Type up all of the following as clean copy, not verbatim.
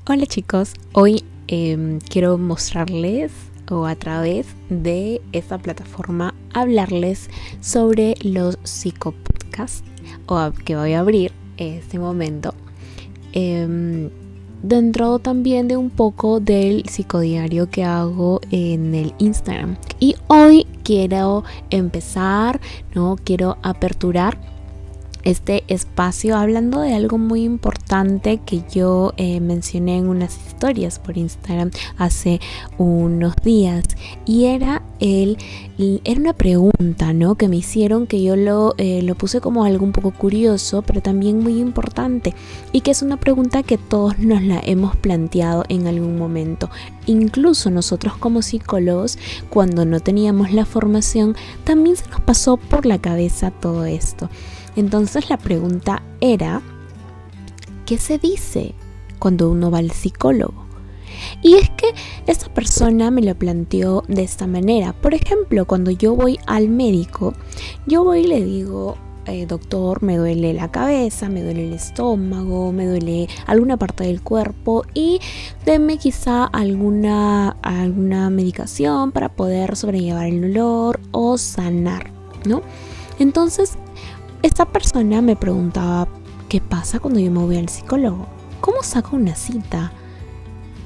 Hola chicos, hoy quiero mostrarles o a través de esta plataforma hablarles sobre los psicopodcasts que voy a abrir en este momento, dentro también de un poco del psicodiario que hago en el Instagram. Y hoy quiero empezar, quiero aperturar este espacio hablando de algo muy importante que yo mencioné en unas historias por Instagram hace unos días, y era una pregunta, que me hicieron, que yo lo puse como algo un poco curioso, pero también muy importante, y que es una pregunta que todos nos la hemos planteado en algún momento. Incluso nosotros como psicólogos, cuando no teníamos la formación, también se nos pasó por la cabeza todo esto. Entonces la pregunta era, ¿qué se dice cuando uno va al psicólogo? Y es que esta persona me lo planteó de esta manera. Por ejemplo, cuando yo voy al médico, yo voy y le digo, doctor, me duele la cabeza, me duele el estómago, me duele alguna parte del cuerpo y deme quizá alguna medicación para poder sobrellevar el dolor o sanar, ¿no? Entonces, esta persona me preguntaba, ¿qué pasa cuando yo me voy al psicólogo? ¿Cómo saco una cita?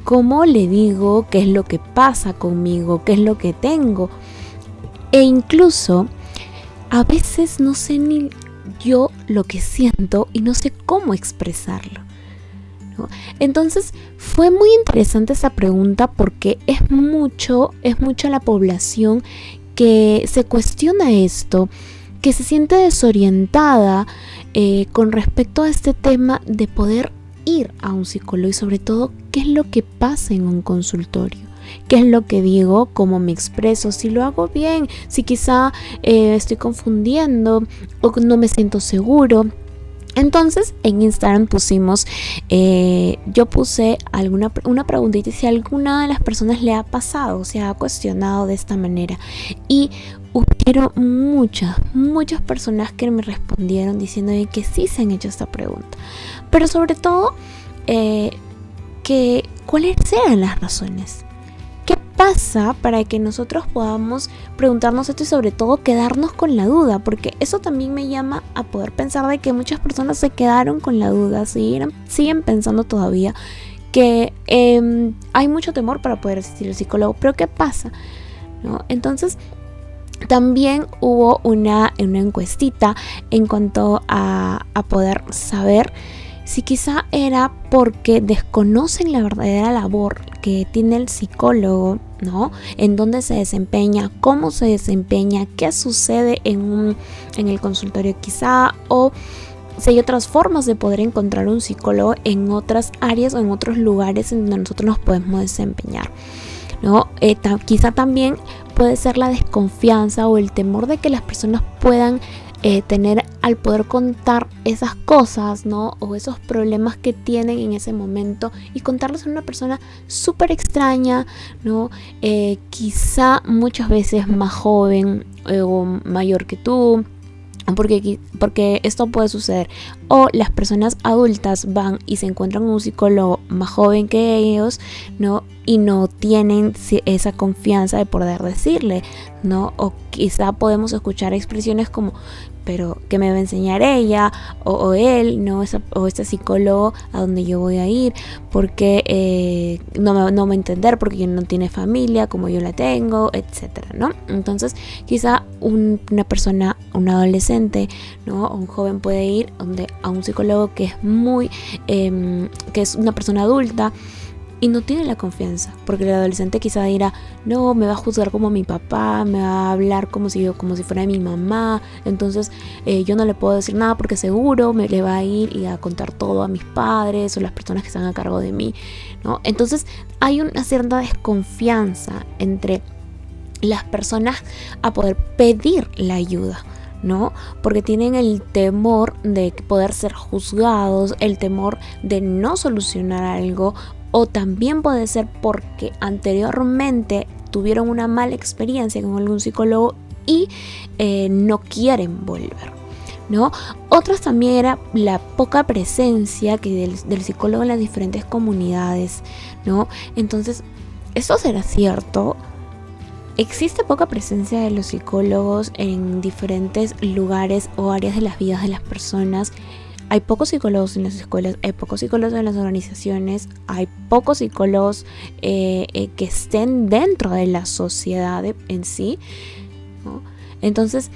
¿Cómo le digo qué es lo que pasa conmigo? ¿Qué es lo que tengo? E incluso, a veces no sé ni yo lo que siento y no sé cómo expresarlo, ¿no? Entonces, fue muy interesante esa pregunta porque es mucho la población que se cuestiona esto, que se siente desorientada con respecto a este tema de poder ir a un psicólogo, y sobre todo qué es lo que pasa en un consultorio, qué es lo que digo, cómo me expreso, si lo hago bien, si quizá estoy confundiendo o no me siento seguro. Entonces en Instagram yo puse una preguntita, si a alguna de las personas le ha pasado, se ha cuestionado de esta manera, y hubieron muchas personas que me respondieron diciendo que sí se han hecho esta pregunta, pero sobre todo cuáles eran las razones. ¿Qué pasa para que nosotros podamos preguntarnos esto y sobre todo quedarnos con la duda? Porque eso también me llama a poder pensar de que muchas personas se quedaron con la duda, siguen pensando todavía que hay mucho temor para poder asistir al psicólogo. Pero ¿qué pasa? ¿No? Entonces, también hubo una encuestita en cuanto a poder saber si quizá era porque desconocen la verdadera labor que tiene el psicólogo, ¿no? En dónde se desempeña, cómo se desempeña, qué sucede en el consultorio quizá, o si hay otras formas de poder encontrar un psicólogo en otras áreas o en otros lugares en donde nosotros nos podemos desempeñar, ¿no? Quizá también puede ser la desconfianza o el temor de que las personas puedan tener al poder contar esas cosas, ¿no? O esos problemas que tienen en ese momento, y contarlos a una persona súper extraña, ¿no? Quizá muchas veces más joven o mayor que tú. Porque esto puede suceder, o las personas adultas van y se encuentran un psicólogo más joven que ellos, ¿no? Y no tienen esa confianza de poder decirle, ¿no? O quizá podemos escuchar expresiones como, pero ¿qué me va a enseñar ella o él, ¿no? O este psicólogo a donde yo voy a ir, porque no me va a entender porque yo no tiene familia como yo la tengo, etcétera, ¿no? Entonces quizá una persona, un adolescente, ¿no? O un joven puede ir a un psicólogo que es una persona adulta y no tiene la confianza, porque el adolescente quizá dirá, no, me va a juzgar como mi papá, me va a hablar como si fuera mi mamá, entonces yo no le puedo decir nada porque seguro le va a ir y a contar todo a mis padres o las personas que están a cargo de mí, ¿no? Entonces hay una cierta desconfianza entre las personas a poder pedir la ayuda, ¿no? Porque tienen el temor de poder ser juzgados, el temor de no solucionar algo, o también puede ser porque anteriormente tuvieron una mala experiencia con algún psicólogo y no quieren volver, ¿no? Otras también era la poca presencia que del psicólogo en las diferentes comunidades, ¿no? Entonces, ¿esto será cierto? ¿Existe poca presencia de los psicólogos en diferentes lugares o áreas de las vidas de las personas? Hay pocos psicólogos en las escuelas, hay pocos psicólogos en las organizaciones, hay pocos psicólogos que estén dentro de la sociedad en sí, ¿no? Entonces,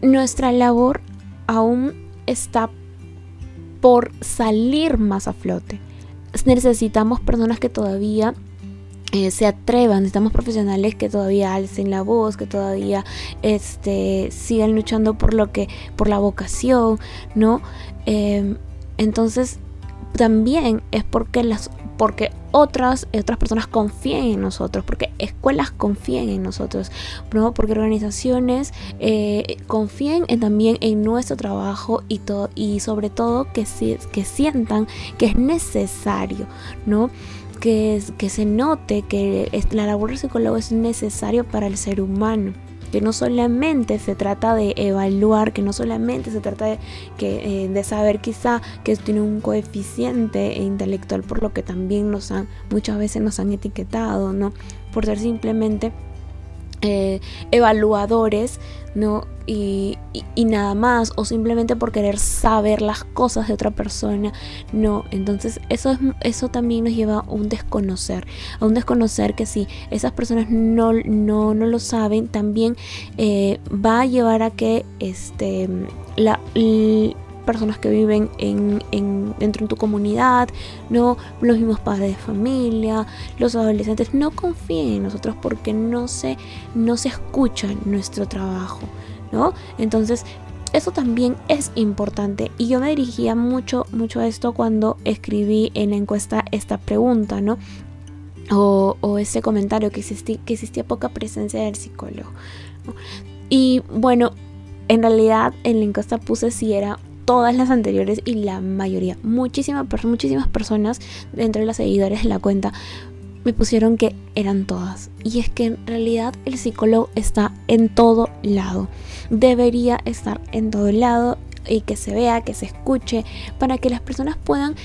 nuestra labor aún está por salir más a flote. Necesitamos personas que todavía se atrevan, necesitamos profesionales que todavía alcen la voz, que todavía sigan luchando por la vocación, ¿no? Entonces también es porque otras personas confían en nosotros, porque escuelas confían en nosotros, ¿no? Porque organizaciones confían también en nuestro trabajo y sobre todo que sientan que es necesario, ¿no? Que se note que la labor del psicólogo es necesario para el ser humano, que no solamente se trata de evaluar, que no solamente se trata de saber quizá que tiene un coeficiente intelectual, por lo que también muchas veces nos han etiquetado, ¿no? Por ser simplemente evaluadores, ¿no? Y nada más, o simplemente por querer saber las cosas de otra persona, no. Entonces eso también nos lleva a un desconocer que si esas personas no lo saben, también va a llevar a que personas que viven dentro de tu comunidad, no, los mismos padres de familia, los adolescentes no confíen en nosotros porque no se escucha nuestro trabajo, ¿no? Entonces eso también es importante, y yo me dirigía mucho a esto cuando escribí en la encuesta esta pregunta, ¿no? O ese comentario que existía poca presencia del psicólogo, ¿no? Y bueno, en realidad en la encuesta puse si era todas las anteriores, y la mayoría, muchísimas personas dentro de las seguidores de la cuenta me pusieron que eran todas. Y es que en realidad el psicólogo está en todo lado, debería estar en todo lado, y que se vea, que se escuche, para que las personas puedan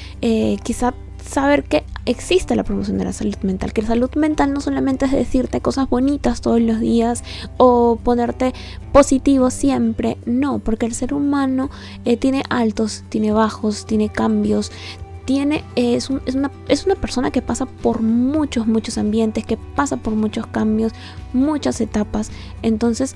quizá saber que existe la promoción de la salud mental, que la salud mental no solamente es decirte cosas bonitas todos los días o ponerte positivo siempre, no, porque el ser humano tiene altos, tiene bajos, tiene cambios, es una persona que pasa por muchos ambientes, que pasa por muchos cambios, muchas etapas. Entonces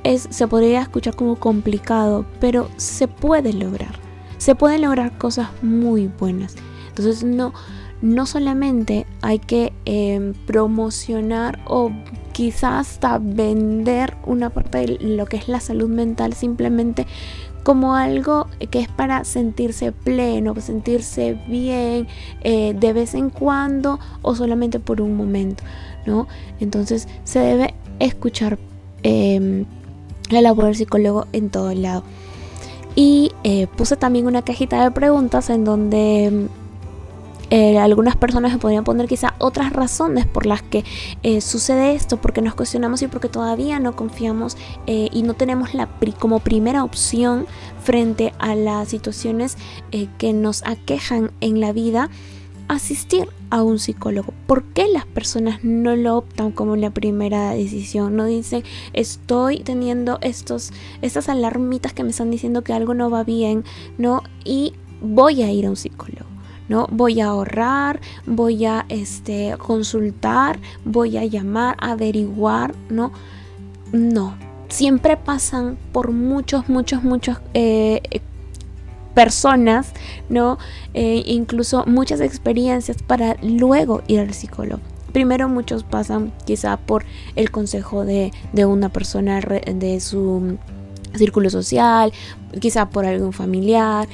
se podría escuchar como complicado, pero se pueden lograr cosas muy buenas. Entonces no solamente hay que promocionar o quizás hasta vender una parte de lo que es la salud mental simplemente como algo que es para sentirse pleno, sentirse bien de vez en cuando o solamente por un momento, ¿no? Entonces se debe escuchar la labor del psicólogo en todo lado. Y puse también una cajita de preguntas en donde algunas personas me podrían poner quizá otras razones por las que sucede esto, porque nos cuestionamos y porque todavía no confiamos y no tenemos como primera opción frente a las situaciones que nos aquejan en la vida, asistir a un psicólogo. ¿Por qué las personas no lo optan como la primera decisión? No dicen, estoy teniendo estas alarmitas que me están diciendo que algo no va bien, ¿no? Y voy a ir a un psicólogo, ¿no? Voy a ahorrar, voy a consultar, voy a llamar, averiguar, ¿no? No, siempre pasan por muchos personas, ¿no? Incluso muchas experiencias para luego ir al psicólogo. Primero muchos pasan quizá por el consejo de una persona de su círculo social, quizá por algún familiar,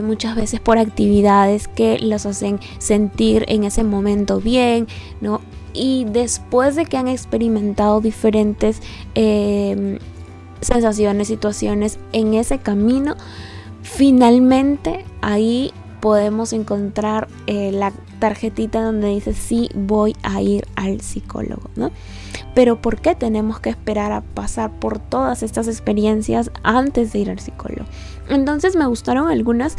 muchas veces por actividades que los hacen sentir en ese momento bien, ¿no? Y después de que han experimentado diferentes sensaciones, situaciones en ese camino, finalmente ahí podemos encontrar la tarjetita donde dice sí, voy a ir al psicólogo, ¿no? Pero ¿por qué tenemos que esperar a pasar por todas estas experiencias antes de ir al psicólogo? Entonces me gustaron algunos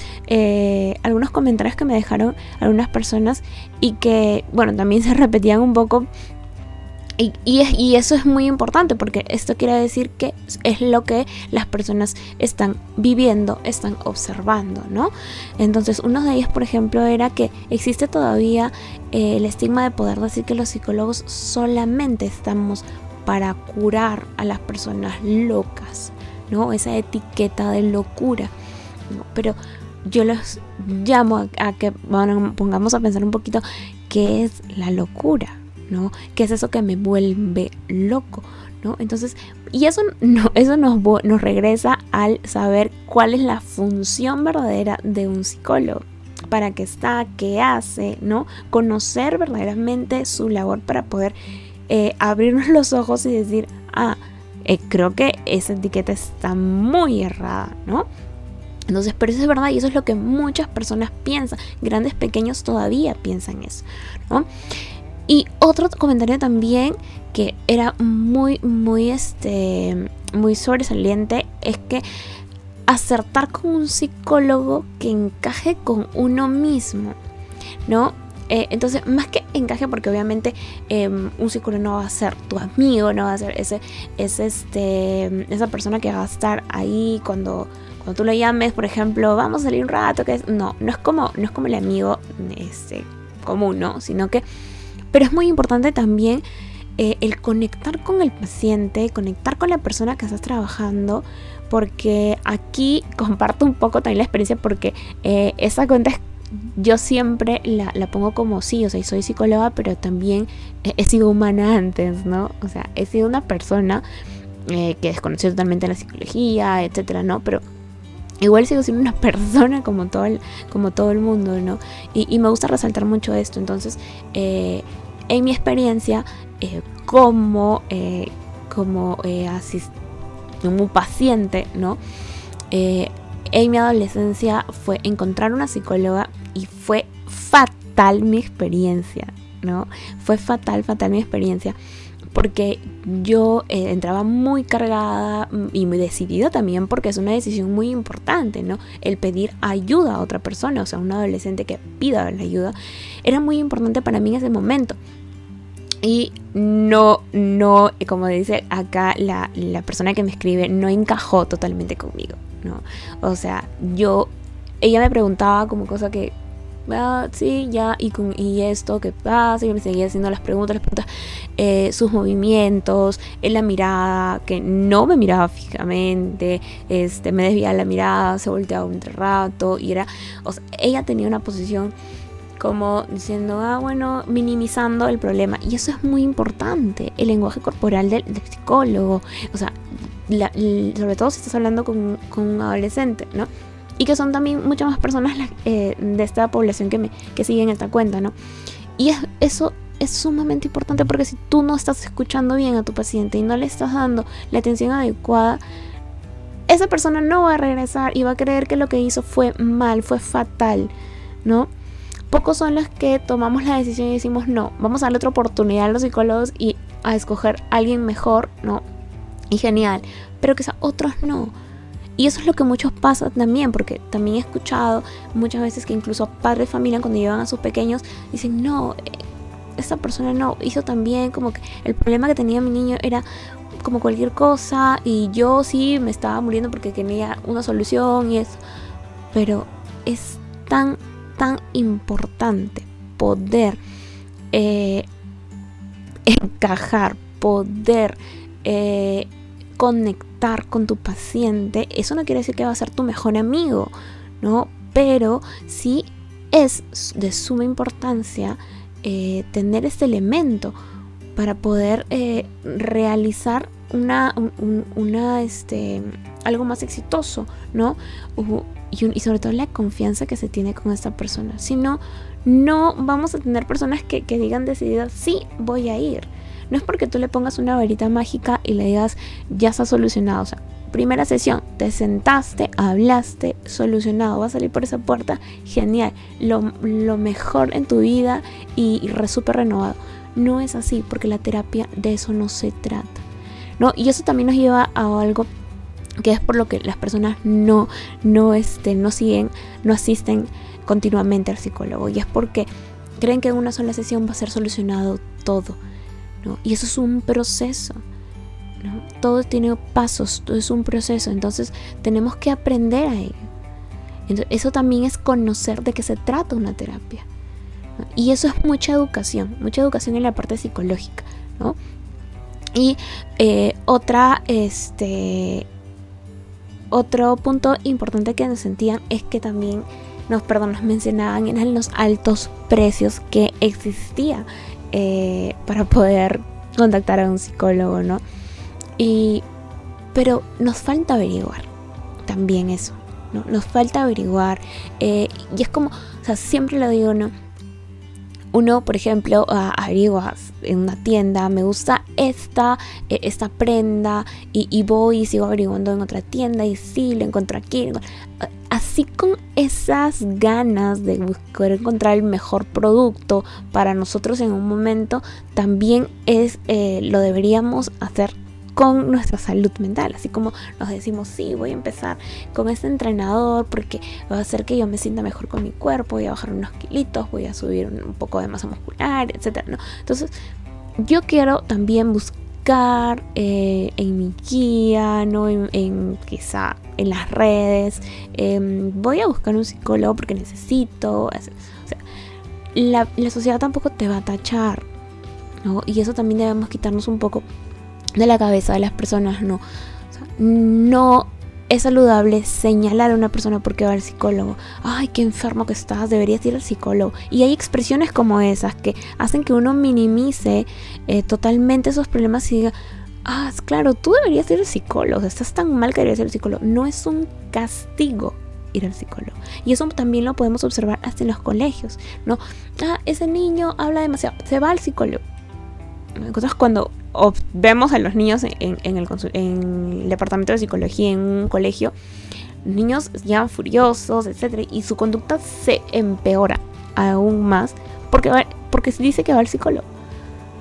comentarios que me dejaron algunas personas y que, bueno, también se repetían un poco. Y eso es muy importante porque esto quiere decir que es lo que las personas están viviendo, están observando, ¿no? Entonces uno de ellos, por ejemplo, era que existe todavía el estigma de poder decir que los psicólogos solamente estamos para curar a las personas locas, ¿no? Esa etiqueta de locura, ¿no? Pero yo los llamo a que pongamos a pensar un poquito qué es la locura, ¿no? ¿Qué es eso que me vuelve loco? ¿No? Entonces, y eso nos regresa al saber cuál es la función verdadera de un psicólogo, para qué está, qué hace, ¿no? Conocer verdaderamente su labor para poder abrirnos los ojos y decir, creo que esa etiqueta está muy errada, ¿no? Entonces, pero eso es verdad y eso es lo que muchas personas piensan, grandes, pequeños todavía piensan eso, ¿no? Y otro comentario también que era muy sobresaliente es que acertar con un psicólogo que encaje con uno mismo, ¿no? Entonces, más que encaje, porque obviamente un psicólogo no va a ser tu amigo, no va a ser esa persona que va a estar ahí cuando tú lo llames, por ejemplo, vamos a salir un rato, no es como el amigo común, ¿no? Sino que pero es muy importante también el conectar con el paciente, conectar con la persona que estás trabajando, porque aquí comparto un poco también la experiencia, porque esa cuenta yo siempre la pongo como sí, o sea, soy psicóloga, pero también he sido humana antes, ¿no? O sea, he sido una persona que desconoció totalmente la psicología, etcétera, ¿no? Pero igual sigo siendo una persona como todo el mundo, ¿no? Y me gusta resaltar mucho esto. Entonces, en mi experiencia como paciente, ¿no? En mi adolescencia fue encontrar una psicóloga y fue fatal mi experiencia, ¿no? Fue fatal mi experiencia. Porque yo entraba muy cargada y muy decidida también, porque es una decisión muy importante, ¿no? El pedir ayuda a otra persona, o sea, un adolescente que pida la ayuda, era muy importante para mí en ese momento. Y no, como dice acá la persona que me escribe, no encajó totalmente conmigo, ¿no? O sea, ella me preguntaba como cosa que, sí, ya, y esto, ¿qué pasa? Y me seguía haciendo las preguntas, sus movimientos, la mirada, que no me miraba fijamente, me desviaba la mirada, se volteaba un rato, y o sea, ella tenía una posición como diciendo, bueno, minimizando el problema, y eso es muy importante, el lenguaje corporal del psicólogo, o sea, sobre todo si estás hablando con un adolescente, ¿no? Y que son también muchas más personas de esta población que siguen esta cuenta, ¿no? Y eso es sumamente importante, porque si tú no estás escuchando bien a tu paciente y no le estás dando la atención adecuada, esa persona no va a regresar y va a creer que lo que hizo fue mal, fue fatal, ¿no? Pocos son los que tomamos la decisión y decimos, no, vamos a darle otra oportunidad a los psicólogos y a escoger a alguien mejor, ¿no? Y genial, pero quizá otros no. Y eso es lo que muchos pasa también, porque también he escuchado muchas veces que incluso padres de familia, cuando llevan a sus pequeños, dicen, no, esta persona no, hizo también, como que el problema que tenía mi niño era como cualquier cosa, y yo sí me estaba muriendo porque quería una solución y eso. Pero es tan importante poder encajar, poder conectar con tu paciente. Eso no quiere decir que va a ser tu mejor amigo, ¿no? Pero sí es de suma importancia tener este elemento para poder realizar algo más exitoso, ¿no? Y sobre todo la confianza que se tiene con esta persona. Si no vamos a tener personas que digan decididas, sí, voy a ir. No es porque tú le pongas una varita mágica y le digas, ya está solucionado. O sea, primera sesión, te sentaste, hablaste, solucionado, vas a salir por esa puerta, genial, lo mejor en tu vida y súper renovado. no es así, porque la terapia de eso no se trata, ¿no? Y eso también nos lleva a algo que es por lo que las personas no asisten continuamente al psicólogo, y es porque creen que en una sola sesión va a ser solucionado todo, ¿no? Y eso es un proceso, ¿no? Todo tiene pasos, todo es un proceso, entonces tenemos que aprender a ello. Entonces, eso también es conocer de qué se trata una terapia, ¿no? Y eso es mucha educación en la parte psicológica, ¿no? Y otro punto importante que nos sentían es que también nos mencionaban eran los altos precios que existía para poder contactar a un psicólogo, ¿no? Pero nos falta averiguar también eso, ¿no? Nos falta averiguar, y es como, o sea, siempre lo digo, ¿no? Uno, por ejemplo, averigua en una tienda, me gusta esta prenda, y voy y sigo averiguando en otra tienda, y sí, lo encuentro aquí. Así, con esas ganas de buscar encontrar el mejor producto para nosotros en un momento, también lo deberíamos hacer con nuestra salud mental, así como nos decimos, sí, voy a empezar con este entrenador porque va a hacer que yo me sienta mejor con mi cuerpo, voy a bajar unos kilitos, voy a subir un poco de masa muscular, etcétera, ¿no? Entonces, yo quiero también buscar en mi guía, ¿no? Quizá en las redes, voy a buscar un psicólogo porque necesito, o sea, la sociedad tampoco te va a tachar, ¿no? Y eso también debemos quitarnos un poco de la cabeza de las personas, ¿no? O sea, no es saludable señalar a una persona porque va al psicólogo. Ay, qué enfermo que estás, deberías ir al psicólogo. Y hay expresiones como esas que hacen que uno minimice totalmente esos problemas y diga, claro, tú deberías ir al psicólogo, o sea, estás tan mal que deberías ir al psicólogo. No es un castigo ir al psicólogo. Y eso también lo podemos observar hasta en los colegios, ¿no? Ese niño habla demasiado, se va al psicólogo. Entonces, cuando vemos a los niños en el departamento de psicología en un colegio, los niños llegan furiosos, etcétera, y su conducta se empeora aún más porque se dice que va al psicólogo,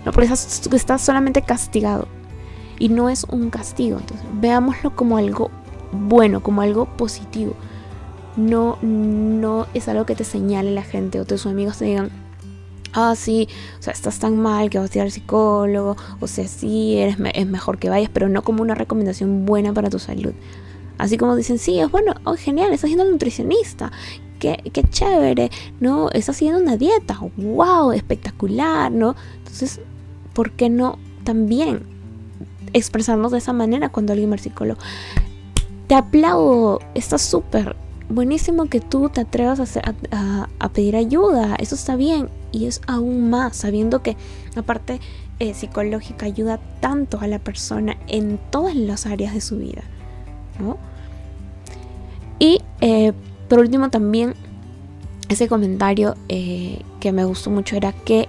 no, porque está solamente castigado, y no es un castigo. Entonces, veámoslo como algo bueno, como algo positivo. No es algo que te señale la gente o tus amigos te digan, sí, o sea, estás tan mal que vas a ir al psicólogo, o sea, sí, es mejor que vayas, pero no como una recomendación buena para tu salud. Así como dicen, sí, es bueno, genial, estás yendo al nutricionista, qué chévere, ¿no? Estás haciendo una dieta, wow, espectacular, ¿no? Entonces, ¿por qué no también expresarnos de esa manera cuando alguien va al psicólogo? Te aplaudo, estás súper buenísimo que tú te atrevas a pedir ayuda, eso está bien. Y es aún más sabiendo que la parte psicológica ayuda tanto a la persona en todas las áreas de su vida, ¿no? Y por último, también ese comentario que me gustó mucho era que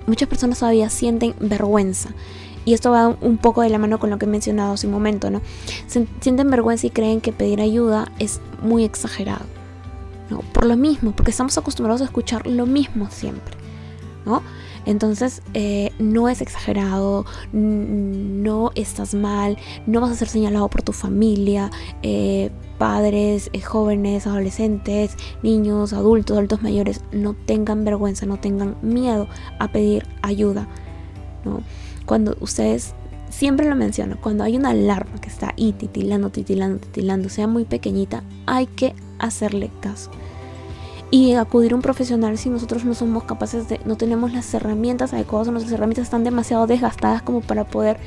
muchas personas todavía sienten vergüenza. Y esto va un poco de la mano con lo que he mencionado hace un momento, ¿no? Sienten vergüenza y creen que pedir ayuda es muy exagerado, ¿no? Por lo mismo, porque estamos acostumbrados a escuchar lo mismo siempre, ¿no? Entonces, no es exagerado, no estás mal, no vas a ser señalado por tu familia, padres, jóvenes, adolescentes, niños, adultos mayores, no tengan vergüenza, no tengan miedo a pedir ayuda, ¿no? Cuando ustedes, siempre lo menciono, cuando hay una alarma que está ahí titilando, sea muy pequeñita, hay que hacerle caso y acudir a un profesional si nosotros no somos capaces no tenemos las herramientas adecuadas, o nuestras herramientas están demasiado desgastadas como para poder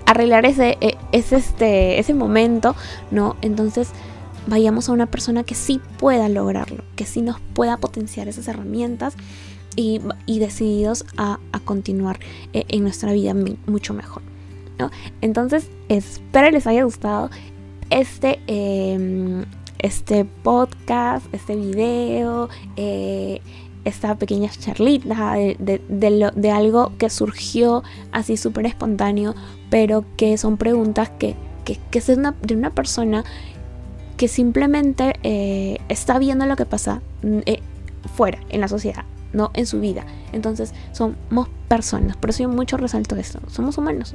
arreglar ese momento, ¿no? Entonces, vayamos a una persona que sí pueda lograrlo, que sí nos pueda potenciar esas herramientas y decididos a continuar en nuestra vida mucho mejor, ¿no? Entonces, espero les haya gustado este podcast, este video, esta pequeña charlita de algo que surgió así súper espontáneo, pero que son preguntas que es de una persona que simplemente está viendo lo que pasa. fuera, en la sociedad, no en su vida. Entonces somos personas, por eso yo mucho resalto esto. Somos humanos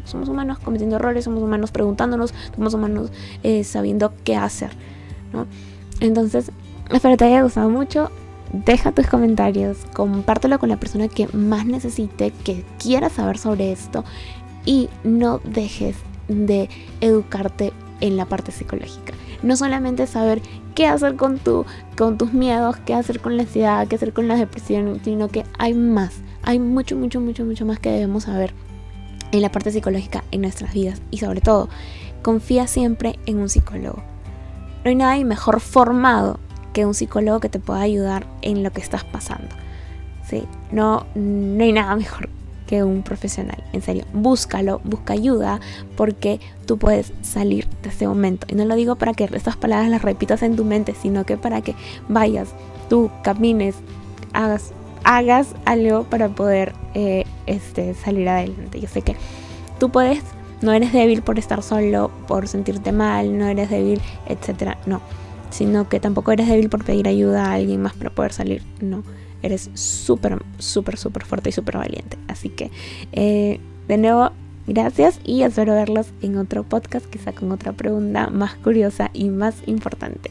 cometiendo errores, somos humanos preguntándonos, somos humanos sabiendo qué hacer, ¿no? Entonces, espero te haya gustado mucho. Deja tus comentarios, compártelo con la persona que más necesite, que quiera saber sobre esto, y no dejes de educarte en la parte psicológica. No solamente saber qué hacer con tus miedos, qué hacer con la ansiedad, qué hacer con la depresión, sino que hay más, hay mucho más que debemos saber en la parte psicológica en nuestras vidas. Y sobre todo, confía siempre en un psicólogo. No hay nadie mejor formado que un psicólogo que te pueda ayudar en lo que estás pasando, ¿sí? No hay nada mejor que un profesional, en serio, búscalo, busca ayuda, porque tú puedes salir de ese momento. Y no lo digo para que estas palabras las repitas en tu mente, sino que para que vayas, tú camines, hagas algo para poder salir adelante. Yo sé que tú puedes, no eres débil por estar solo, por sentirte mal, no eres débil, etcétera, no, sino que tampoco eres débil por pedir ayuda a alguien más para poder salir, no. Eres súper fuerte y súper valiente. Así que, de nuevo, gracias y espero verlos en otro podcast, quizá con otra pregunta más curiosa y más importante.